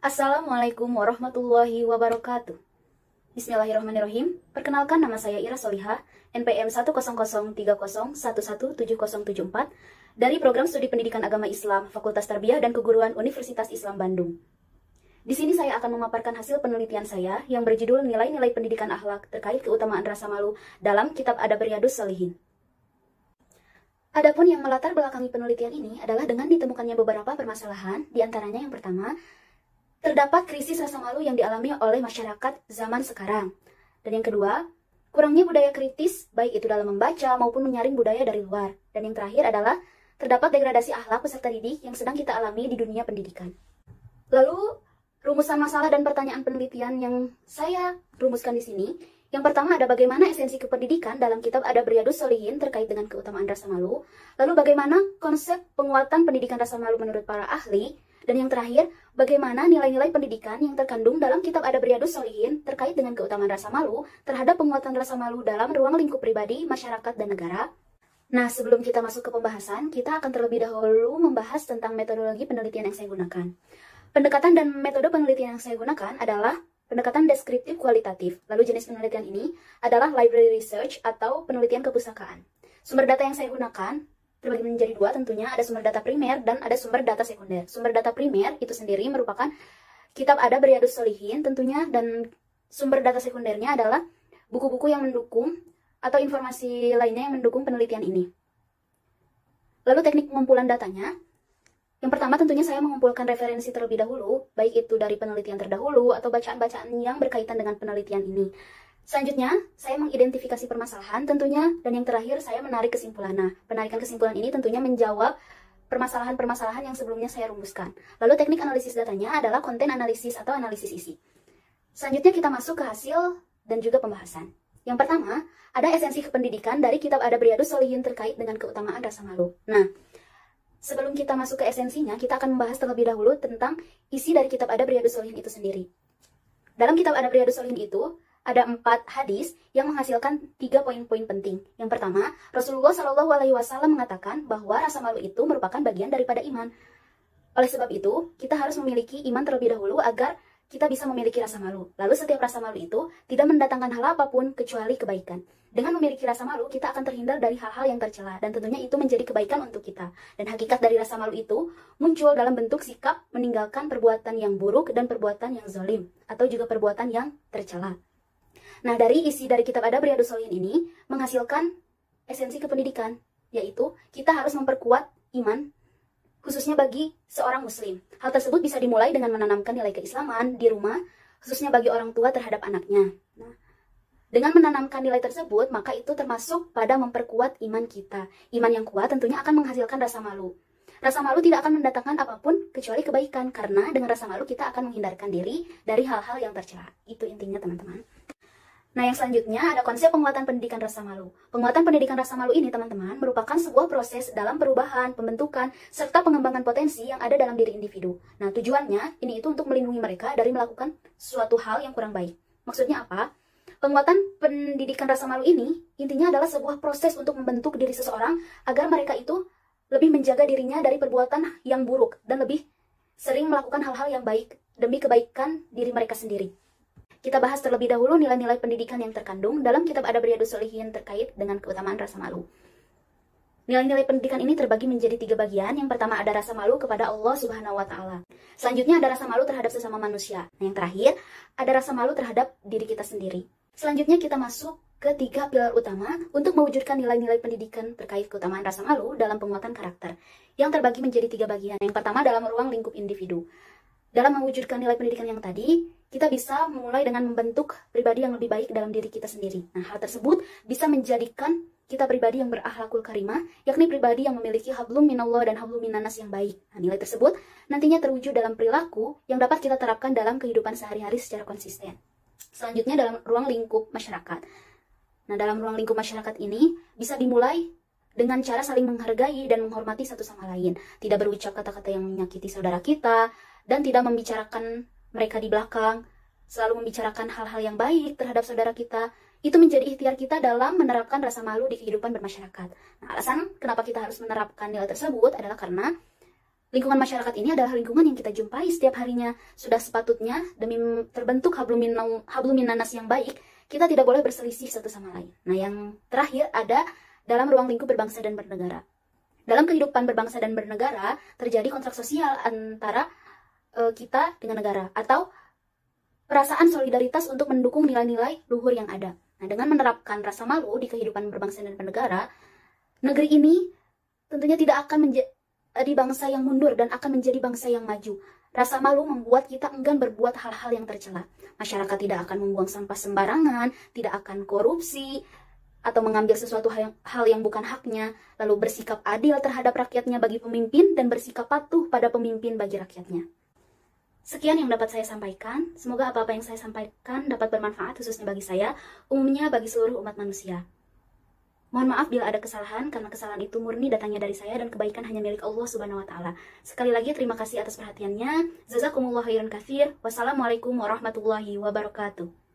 Assalamualaikum warahmatullahi wabarakatuh. Bismillahirrahmanirrahim. Perkenalkan, nama saya Ira Solihah, NPM 1003011170774 dari Program Studi Pendidikan Agama Islam Fakultas Tarbiyah dan Keguruan Universitas Islam Bandung. Di sini saya akan memaparkan hasil penelitian saya yang berjudul Nilai-nilai pendidikan akhlak terkait keutamaan rasa malu dalam Kitab Adab Riyadhus Shalihin. Adapun yang melatar belakangi penelitian ini adalah dengan ditemukannya beberapa permasalahan, di antaranya yang pertama, terdapat krisis rasa malu yang dialami oleh masyarakat zaman sekarang. Dan yang kedua, kurangnya budaya kritis, baik itu dalam membaca maupun menyaring budaya dari luar. Dan yang terakhir adalah, terdapat degradasi akhlak peserta didik yang sedang kita alami di dunia pendidikan. Lalu, rumusan masalah dan pertanyaan penelitian yang saya rumuskan di sini. Yang pertama ada bagaimana esensi kependidikan dalam Kitab Adab Riyadhus Shalihin terkait dengan keutamaan rasa malu. Lalu bagaimana konsep penguatan pendidikan rasa malu menurut para ahli. Dan yang terakhir, bagaimana nilai-nilai pendidikan yang terkandung dalam Kitab Adab Riyadhus Shalihin terkait dengan keutamaan rasa malu terhadap penguatan rasa malu dalam ruang lingkup pribadi, masyarakat, dan negara. Nah, sebelum kita masuk ke pembahasan, kita akan terlebih dahulu membahas tentang metodologi penelitian yang saya gunakan. Pendekatan dan metode penelitian yang saya gunakan adalah pendekatan deskriptif kualitatif. Lalu jenis penelitian ini adalah library research atau penelitian kepustakaan. Sumber data yang saya gunakan terbagi menjadi dua tentunya, ada sumber data primer dan ada sumber data sekunder. Sumber data primer itu sendiri merupakan Kitab Adab Riyadhus Shalihin tentunya, dan sumber data sekundernya adalah buku-buku yang mendukung atau informasi lainnya yang mendukung penelitian ini. Lalu teknik pengumpulan datanya, yang pertama tentunya saya mengumpulkan referensi terlebih dahulu, baik itu dari penelitian terdahulu atau bacaan-bacaan yang berkaitan dengan penelitian ini. Selanjutnya, saya mengidentifikasi permasalahan tentunya, dan yang terakhir saya menarik kesimpulan. Nah, penarikan kesimpulan ini tentunya menjawab permasalahan-permasalahan yang sebelumnya saya rumuskan. Lalu teknik analisis datanya adalah konten analisis atau analisis isi. Selanjutnya kita masuk ke hasil dan juga pembahasan. Yang pertama, ada esensi kependidikan dari Kitab Adab Riyadhus Shalihin terkait dengan keutamaan rasa malu. Nah, sebelum kita masuk ke esensinya, kita akan membahas terlebih dahulu tentang isi dari Kitab Adab Riyadhus Shalihin itu sendiri. Dalam Kitab Adab Riyadhus Shalihin itu, ada 4 hadis yang menghasilkan 3 poin-poin penting. Yang pertama, Rasulullah SAW mengatakan bahwa rasa malu itu merupakan bagian daripada iman. Oleh sebab itu, kita harus memiliki iman terlebih dahulu agar kita bisa memiliki rasa malu. Lalu setiap rasa malu itu tidak mendatangkan hal apapun kecuali kebaikan. Dengan memiliki rasa malu, kita akan terhindar dari hal-hal yang tercela, dan tentunya itu menjadi kebaikan untuk kita. Dan hakikat dari rasa malu itu muncul dalam bentuk sikap meninggalkan perbuatan yang buruk dan perbuatan yang zalim, atau juga perbuatan yang tercela. Nah, dari isi dari Kitab Adab Riyadhus Shalihin ini menghasilkan esensi kependidikan, yaitu kita harus memperkuat iman, khususnya bagi seorang muslim. Hal tersebut bisa dimulai dengan menanamkan nilai keislaman di rumah, khususnya bagi orang tua terhadap anaknya. Nah, dengan menanamkan nilai tersebut, maka itu termasuk pada memperkuat iman kita. Iman yang kuat tentunya akan menghasilkan rasa malu. Rasa malu tidak akan mendatangkan apapun kecuali kebaikan, karena dengan rasa malu kita akan menghindarkan diri dari hal-hal yang tercela. Itu intinya, teman-teman. Nah, yang selanjutnya ada konsep penguatan pendidikan rasa malu. Penguatan pendidikan rasa malu ini, teman-teman, merupakan sebuah proses dalam perubahan, pembentukan, serta pengembangan potensi yang ada dalam diri individu. Nah, tujuannya ini itu untuk melindungi mereka dari melakukan suatu hal yang kurang baik. Maksudnya apa? Penguatan pendidikan rasa malu ini intinya adalah sebuah proses untuk membentuk diri seseorang agar mereka itu lebih menjaga dirinya dari perbuatan yang buruk dan lebih sering melakukan hal-hal yang baik demi kebaikan diri mereka sendiri. Kita bahas terlebih dahulu nilai-nilai pendidikan yang terkandung dalam Kitab Adab Riyadhus Shalihin terkait dengan keutamaan rasa malu. Nilai-nilai pendidikan ini terbagi menjadi 3 bagian. Yang pertama ada rasa malu kepada Allah Subhanahu wa Ta'ala. Selanjutnya ada rasa malu terhadap sesama manusia. Nah, yang terakhir ada rasa malu terhadap diri kita sendiri. Selanjutnya kita masuk ke 3 pilar utama untuk mewujudkan nilai-nilai pendidikan terkait keutamaan rasa malu dalam penguatan karakter, yang terbagi menjadi 3 bagian. Yang pertama dalam ruang lingkup individu. Dalam mewujudkan nilai pendidikan yang tadi, kita bisa memulai dengan membentuk pribadi yang lebih baik dalam diri kita sendiri. Nah, hal tersebut bisa menjadikan kita pribadi yang berakhlakul karimah, yakni pribadi yang memiliki hablum minallah dan hablum minannas yang baik. Nah, nilai tersebut nantinya terwujud dalam perilaku yang dapat kita terapkan dalam kehidupan sehari-hari secara konsisten. Selanjutnya dalam ruang lingkup masyarakat. Nah, dalam ruang lingkup masyarakat ini bisa dimulai dengan cara saling menghargai dan menghormati satu sama lain, tidak berucap kata-kata yang menyakiti saudara kita, dan tidak membicarakan mereka di belakang, selalu membicarakan hal-hal yang baik terhadap saudara kita. Itu menjadi ikhtiar kita dalam menerapkan rasa malu di kehidupan bermasyarakat. Nah, alasan kenapa kita harus menerapkan nilai tersebut adalah karena lingkungan masyarakat ini adalah lingkungan yang kita jumpai setiap harinya. Sudah sepatutnya demi terbentuk habluminanas yang baik, kita tidak boleh berselisih satu sama lain. Nah, yang terakhir ada dalam ruang lingkup berbangsa dan bernegara. Dalam kehidupan berbangsa dan bernegara, terjadi kontrak sosial antara kita dengan negara, atau perasaan solidaritas untuk mendukung nilai-nilai luhur yang ada. Nah, dengan menerapkan rasa malu di kehidupan berbangsa dan bernegara, negeri ini tentunya tidak akan menjadi bangsa yang mundur dan akan menjadi bangsa yang maju. Rasa malu membuat kita enggan berbuat hal-hal yang tercela. Masyarakat tidak akan membuang sampah sembarangan, tidak akan korupsi, atau mengambil sesuatu hal yang bukan haknya, lalu bersikap adil terhadap rakyatnya bagi pemimpin dan bersikap patuh pada pemimpin bagi rakyatnya. Sekian yang dapat saya sampaikan. Semoga apa-apa yang saya sampaikan dapat bermanfaat khususnya bagi saya, umumnya bagi seluruh umat manusia. Mohon maaf bila ada kesalahan, karena kesalahan itu murni datangnya dari saya dan kebaikan hanya milik Allah Subhanahu wa Ta'ala. Sekali lagi terima kasih atas perhatiannya. Jazakumullah khairan katsir. Wassalamualaikum warahmatullahi wabarakatuh.